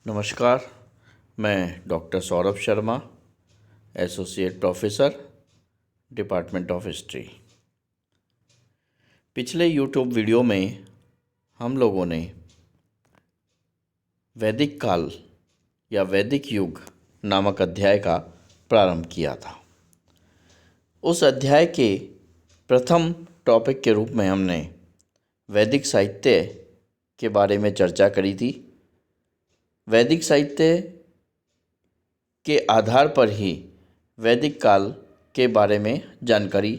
नमस्कार। मैं doctor Saurabh Sharma, associate professor, department of history. पिछले यूट्यूब वीडियो में हम लोगों ने वैदिक काल या वैदिक युग नामक अध्याय का प्रारंभ किया था। उस अध्याय के प्रथम टॉपिक के रूप में हमने वैदिक साहित्य के बारे में चर्चा करी थी। वैदिक साहित्य के आधार पर ही वैदिक काल के बारे में जानकारी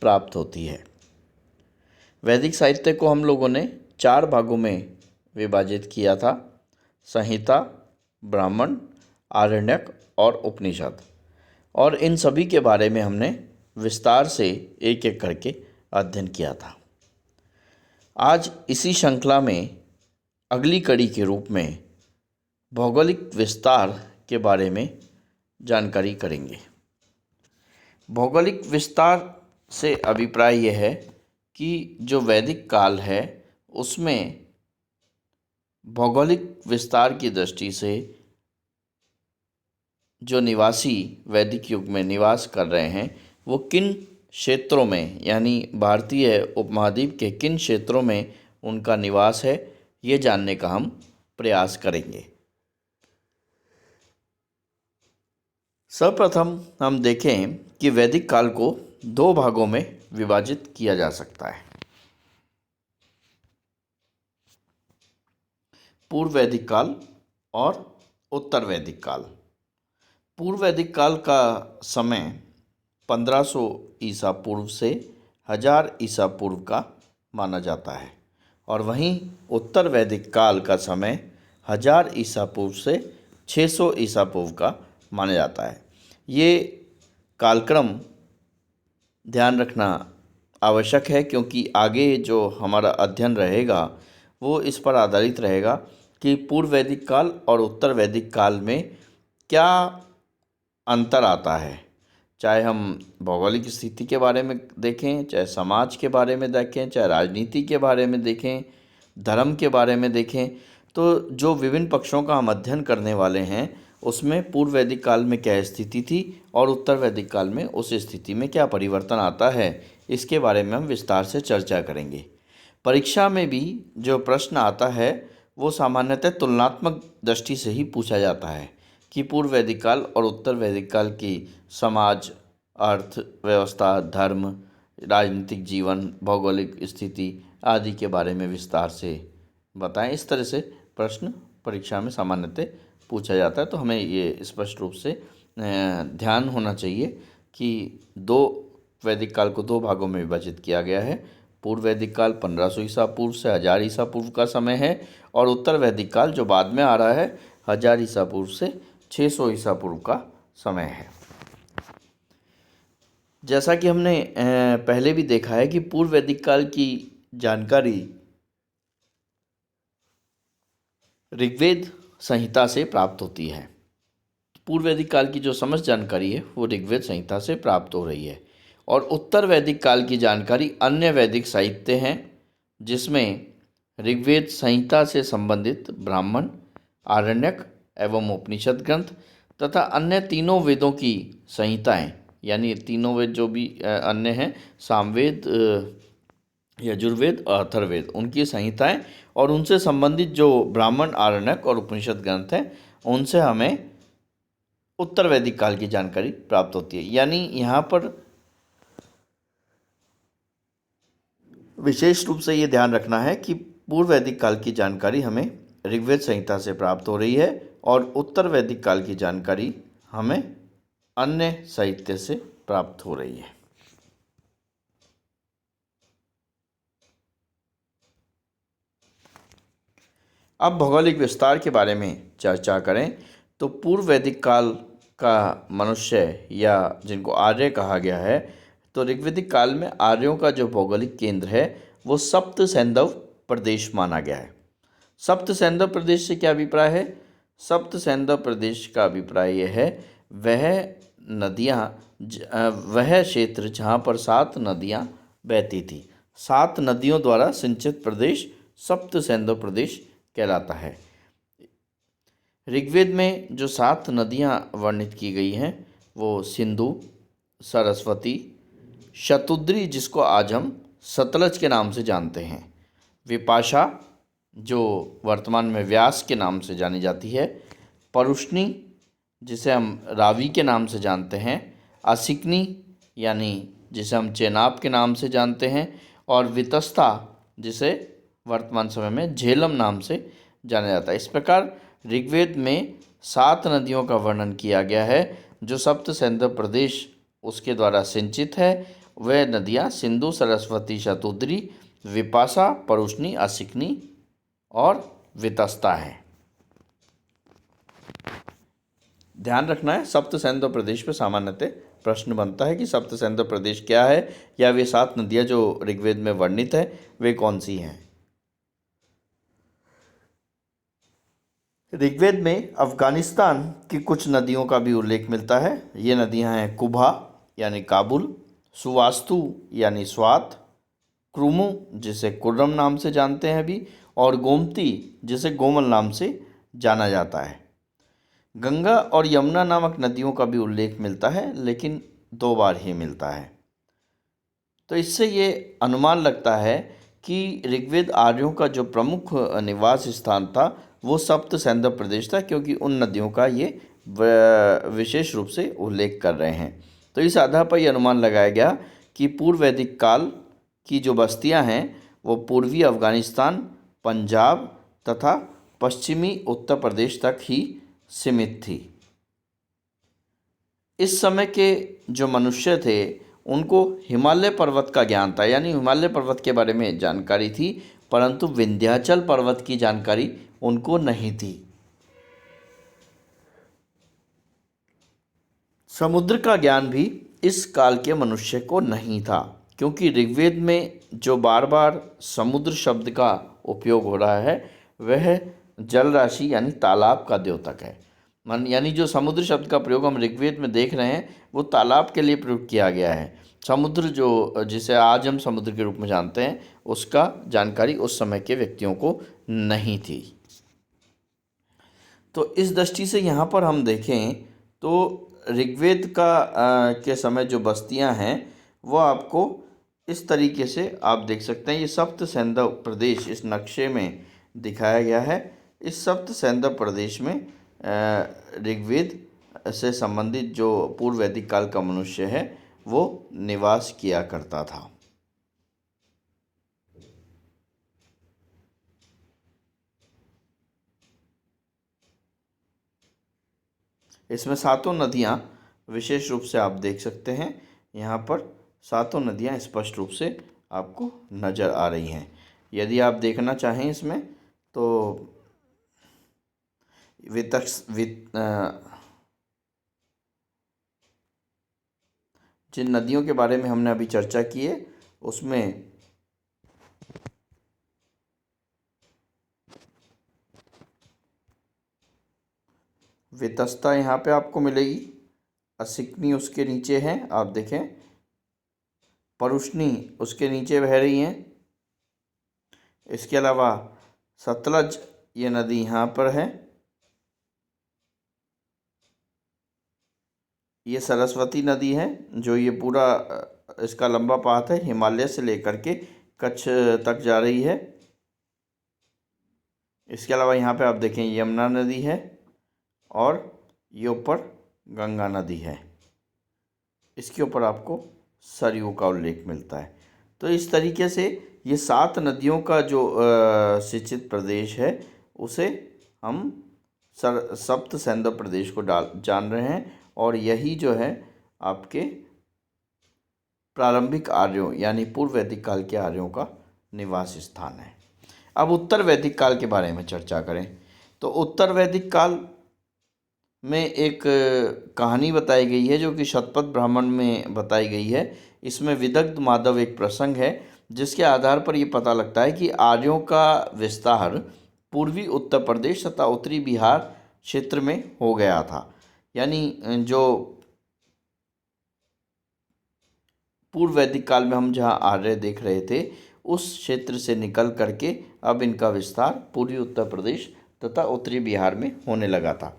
प्राप्त होती है। वैदिक साहित्य को हम लोगों ने 4 भागों में विभाजित किया था: संहिता, ब्राह्मण, आरण्यक और उपनिषद। और इन सभी के बारे में हमने विस्तार से एक एक करके अध्ययन किया था। आज इसी श्रृंखला में अगली कड़ी के रूप में भौगोलिक विस्तार के बारे में जानकारी करेंगे। भौगोलिक विस्तार से अभिप्राय यह है कि जो वैदिक काल है उसमें भौगोलिक विस्तार की दृष्टि से जो निवासी वैदिक युग में निवास कर रहे हैं वो किन क्षेत्रों में, यानी भारतीय उपमहाद्वीप के किन क्षेत्रों में उनका निवास है, ये जानने का हम प्रयास करेंगे। सर्वप्रथम हम देखें कि वैदिक काल को 2 भागों में विभाजित किया जा सकता है: पूर्व वैदिक काल और उत्तर वैदिक काल। पूर्व वैदिक काल का समय 1500 ईसा पूर्व से 1000 ईसा पूर्व का माना जाता है, और वहीं उत्तर वैदिक काल का समय 1000 ईसा पूर्व से 600 ईसा पूर्व का माना जाता है। ये कालक्रम ध्यान रखना आवश्यक है, क्योंकि आगे जो हमारा अध्ययन रहेगा वो इस पर आधारित रहेगा कि पूर्व वैदिक काल और उत्तर वैदिक काल में क्या अंतर आता है। चाहे हम भौगोलिक स्थिति के बारे में देखें, चाहे समाज के बारे में देखें, चाहे राजनीति के बारे में देखें, धर्म के बारे में देखें, तो जो विभिन्न पक्षों का हम अध्ययन करने वाले हैं उसमें पूर्व वैदिक काल में क्या स्थिति थी और उत्तर वैदिक काल में उस स्थिति में क्या परिवर्तन आता है, इसके बारे में हम विस्तार से चर्चा करेंगे। परीक्षा में भी जो प्रश्न आता है वो सामान्यतः तुलनात्मक दृष्टि से ही पूछा जाता है कि पूर्व वैदिक काल और उत्तर वैदिक काल की समाज, अर्थव्यवस्था, धर्म, राजनीतिक जीवन, भौगोलिक स्थिति आदि के बारे में विस्तार से बताएं। इस तरह से प्रश्न परीक्षा में सामान्यतः पूछा जाता है। तो हमें ये स्पष्ट रूप से ध्यान होना चाहिए कि 2 वैदिक काल को 2 भागों में विभाजित किया गया है। पूर्व वैदिक काल 1500 ईसा पूर्व से 1000 ईसा पूर्व का समय है, और उत्तर वैदिक काल जो बाद में आ रहा है 1000 ईसा पूर्व से 600 ईसा पूर्व का समय है। जैसा कि हमने पहले भी देखा है कि पूर्व वैदिक काल की जानकारी ऋग्वेद संहिता से प्राप्त होती है। पूर्व वैदिक काल की जो समस्त जानकारी है वो ऋग्वेद संहिता से प्राप्त हो रही है, और उत्तर वैदिक काल की जानकारी अन्य वैदिक साहित्य हैं, जिसमें ऋग्वेद संहिता से संबंधित ब्राह्मण, आरण्यक एवं उपनिषद ग्रंथ तथा अन्य तीनों वेदों की संहिताएं, यानी तीनों वेद जो भी अन्य हैं, सामवेद, यजुर्वेद और अथर्ववेद, उनकी संहिताएं और उनसे संबंधित जो ब्राह्मण, आरण्यक और उपनिषद ग्रंथ हैं उनसे हमें उत्तर वैदिक काल की जानकारी प्राप्त होती है। यानी यहाँ पर विशेष रूप से ये ध्यान रखना है कि पूर्व वैदिक काल की जानकारी हमें ऋग्वेद संहिता से प्राप्त हो रही है और उत्तर वैदिक काल की जानकारी हमें अन्य साहित्य से प्राप्त हो रही है। अब भौगोलिक विस्तार के बारे में चर्चा करें तो पूर्व वैदिक काल का मनुष्य या जिनको आर्य कहा गया है, तो ऋग्वैदिक काल में आर्यों का जो भौगोलिक केंद्र है वो सप्त सैंधव प्रदेश माना गया है। सप्त सैंधव प्रदेश से क्या अभिप्राय है? सप्त सैंधव प्रदेश का अभिप्राय यह है वह क्षेत्र जहाँ पर 7 नदियाँ बहती थी। 7 नदियों द्वारा सिंचित प्रदेश सप्त सैंधव प्रदेश कहलाता है। ऋग्वेद में जो 7 नदियाँ वर्णित की गई हैं वो सिंधु, सरस्वती, शतुद्री जिसको आज हम सतलज के नाम से जानते हैं, विपाशा जो वर्तमान में व्यास के नाम से जानी जाती है, परुष्णी जिसे हम रावी के नाम से जानते हैं, असिकनी यानी जिसे हम चेनाब के नाम से जानते हैं, और वितस्ता जिसे वर्तमान समय में झेलम नाम से जाना जाता है। इस प्रकार ऋग्वेद में 7 नदियों का वर्णन किया गया है जो सप्त सैंधव प्रदेश उसके द्वारा सिंचित है। वह नदियाँ सिंधु, सरस्वती, शतुद्री, विपाशा, परुष्णी, असिकनी और वितस्ता है। ध्यान रखना है, सप्त सैंधव प्रदेश पे सामान्यतः प्रश्न बनता है कि सप्त सैंधव प्रदेश क्या है, या वे 7 नदियाँ जो ऋग्वेद में वर्णित है वे कौन सी हैं। ऋग्वेद में अफगानिस्तान की कुछ नदियों का भी उल्लेख मिलता है। ये नदियां हैं कुभा यानी काबुल, सुवास्तु यानी स्वात, क्रुमु जिसे कुर्रम नाम से जानते हैं अभी, और गोमती जिसे गोमल नाम से जाना जाता है। गंगा और यमुना नामक नदियों का भी उल्लेख मिलता है, लेकिन 2 बार ही मिलता है। तो इससे ये अनुमान लगता है कि ऋग्वेद आर्यों का जो प्रमुख निवास स्थान था वो सप्त सैंधव प्रदेश था, क्योंकि उन नदियों का ये विशेष रूप से उल्लेख कर रहे हैं। तो इस आधार पर यह अनुमान लगाया गया कि पूर्व वैदिक काल की जो बस्तियां हैं वो पूर्वी अफगानिस्तान, पंजाब तथा पश्चिमी उत्तर प्रदेश तक ही सीमित थी। इस समय के जो मनुष्य थे उनको हिमालय पर्वत का ज्ञान था, यानी हिमालय पर्वत के बारे में जानकारी थी, परंतु विंध्याचल पर्वत की जानकारी उनको नहीं थी। समुद्र का ज्ञान भी इस काल के मनुष्य को नहीं था, क्योंकि ऋग्वेद में जो बार बार समुद्र शब्द का उपयोग हो रहा है वह जल राशि यानी तालाब का द्योतक है। यानी जो समुद्र शब्द का प्रयोग हम ऋग्वेद में देख रहे हैं वो तालाब के लिए प्रयोग किया गया है। समुद्र जो जिसे आज हम समुद्र के रूप में जानते हैं उसका जानकारी उस समय के व्यक्तियों को नहीं थी। तो इस दृष्टि से यहाँ पर हम देखें तो ऋग्वेद के समय जो बस्तियाँ हैं वो आपको इस तरीके से आप देख सकते हैं। ये सप्त सैंधव प्रदेश इस नक्शे में दिखाया गया है। इस सप्त सैंधव प्रदेश में ऋग्वेद से संबंधित जो पूर्व वैदिक काल का मनुष्य है वो निवास किया करता था। इसमें 7 नदियाँ विशेष रूप से आप देख सकते हैं। यहाँ पर 7 नदियाँ स्पष्ट रूप से आपको नज़र आ रही हैं। यदि आप देखना चाहें इसमें तो जिन नदियों के बारे में हमने अभी चर्चा की है उसमें वितस्ता यहाँ पे आपको मिलेगी, असिकनी उसके नीचे है, आप देखें परुष्णी उसके नीचे बह रही हैं। इसके अलावा सतलज ये नदी यहाँ पर है, ये सरस्वती नदी है जो ये पूरा इसका लंबा पाथ है, हिमालय से लेकर के कच्छ तक जा रही है। इसके अलावा यहाँ पे आप देखें यमुना नदी है और ये ऊपर गंगा नदी है। इसके ऊपर आपको सरयू का उल्लेख मिलता है। तो इस तरीके से ये 7 नदियों का जो सिंचित प्रदेश है उसे हम सप्त सैंधव प्रदेश को जान रहे हैं, और यही जो है आपके प्रारंभिक आर्यों यानी पूर्व वैदिक काल के आर्यों का निवास स्थान है। अब उत्तर वैदिक काल के बारे में चर्चा करें तो उत्तर वैदिक काल में एक कहानी बताई गई है जो कि शतपथ ब्राह्मण में बताई गई है। इसमें विदग्ध माधव एक प्रसंग है जिसके आधार पर ये पता लगता है कि आर्यों का विस्तार पूर्वी उत्तर प्रदेश तथा उत्तरी बिहार क्षेत्र में हो गया था। यानी जो पूर्व वैदिक काल में हम जहाँ आर्य देख रहे थे उस क्षेत्र से निकल करके अब इनका विस्तार पूर्वी उत्तर प्रदेश तथा उत्तरी बिहार में होने लगा था।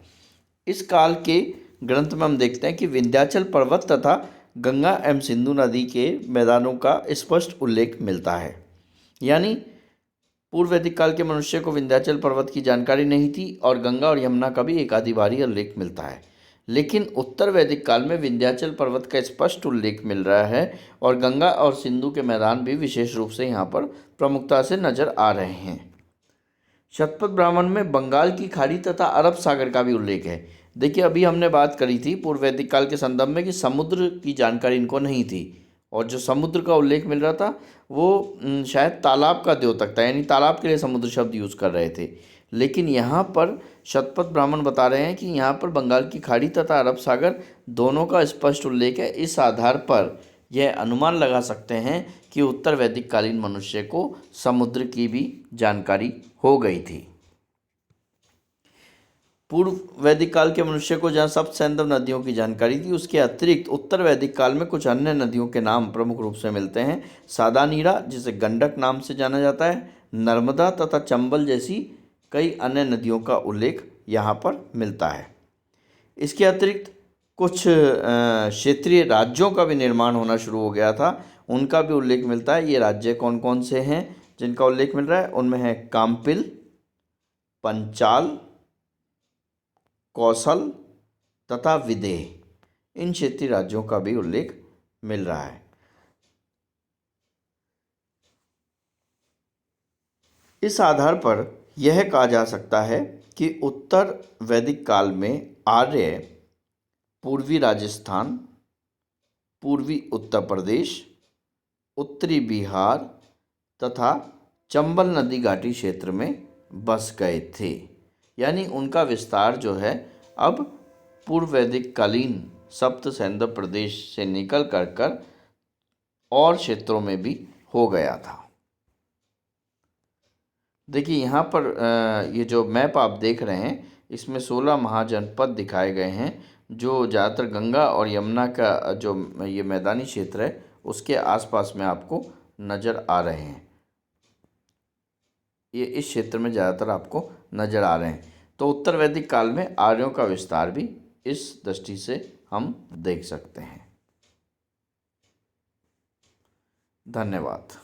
इस काल के ग्रंथ में हम देखते हैं कि विंध्याचल पर्वत तथा गंगा एवं सिंधु नदी के मैदानों का स्पष्ट उल्लेख मिलता है। यानी पूर्व वैदिक काल के मनुष्य को विंध्याचल पर्वत की जानकारी नहीं थी और गंगा और यमुना का भी एक आधी बारी उल्लेख मिलता है। लेकिन उत्तर वैदिक काल में विंध्याचल पर्वत का स्पष्ट उल्लेख मिल रहा है और गंगा और सिंधु के मैदान भी विशेष रूप से यहाँ पर प्रमुखता से नजर आ रहे हैं। शतपथ ब्राह्मण में बंगाल की खाड़ी तथा अरब सागर का भी उल्लेख है। देखिए, अभी हमने बात करी थी पूर्व वैदिक काल के संदर्भ में कि समुद्र की जानकारी इनको नहीं थी और जो समुद्र का उल्लेख मिल रहा था वो शायद तालाब का द्योतक था, यानी तालाब के लिए समुद्र शब्द यूज़ कर रहे थे। लेकिन यहाँ पर शतपथ ब्राह्मण बता रहे हैं कि यहाँ पर बंगाल की खाड़ी तथा अरब सागर दोनों का स्पष्ट उल्लेख है। इस आधार पर यह अनुमान लगा सकते हैं कि उत्तर वैदिक कालीन मनुष्य को समुद्र की भी जानकारी हो गई थी। पूर्व वैदिक काल के मनुष्य को जहाँ सप्त सैंधव नदियों की जानकारी थी, उसके अतिरिक्त उत्तर वैदिक काल में कुछ अन्य नदियों के नाम प्रमुख रूप से मिलते हैं। सादानीरा, जिसे गंडक नाम से जाना जाता है, नर्मदा तथा चंबल जैसी कई अन्य नदियों का उल्लेख यहाँ पर मिलता है। इसके अतिरिक्त कुछ क्षेत्रीय राज्यों का भी निर्माण होना शुरू हो गया था, उनका भी उल्लेख मिलता है। ये राज्य कौन कौन से हैं जिनका उल्लेख मिल रहा है? उनमें है काम्पिल, पंचाल, कौशल तथा विदेह। इन क्षेत्रीय राज्यों का भी उल्लेख मिल रहा है। इस आधार पर यह कहा जा सकता है कि उत्तर वैदिक काल में आर्य पूर्वी राजस्थान, पूर्वी उत्तर प्रदेश, उत्तरी बिहार तथा चंबल नदी घाटी क्षेत्र में बस गए थे। यानी उनका विस्तार जो है अब पूर्व वैदिक कालीन सप्त सैंधव प्रदेश से निकल कर और क्षेत्रों में भी हो गया था। देखिए, यहाँ पर ये जो मैप आप देख रहे हैं, इसमें 16 महाजनपद दिखाए गए हैं जो ज़्यादातर गंगा और यमुना का जो ये मैदानी क्षेत्र है उसके आसपास में आपको नज़र आ रहे हैं। ये इस क्षेत्र में ज़्यादातर आपको नज़र आ रहे हैं। तो उत्तर वैदिक काल में आर्यों का विस्तार भी इस दृष्टि से हम देख सकते हैं। धन्यवाद।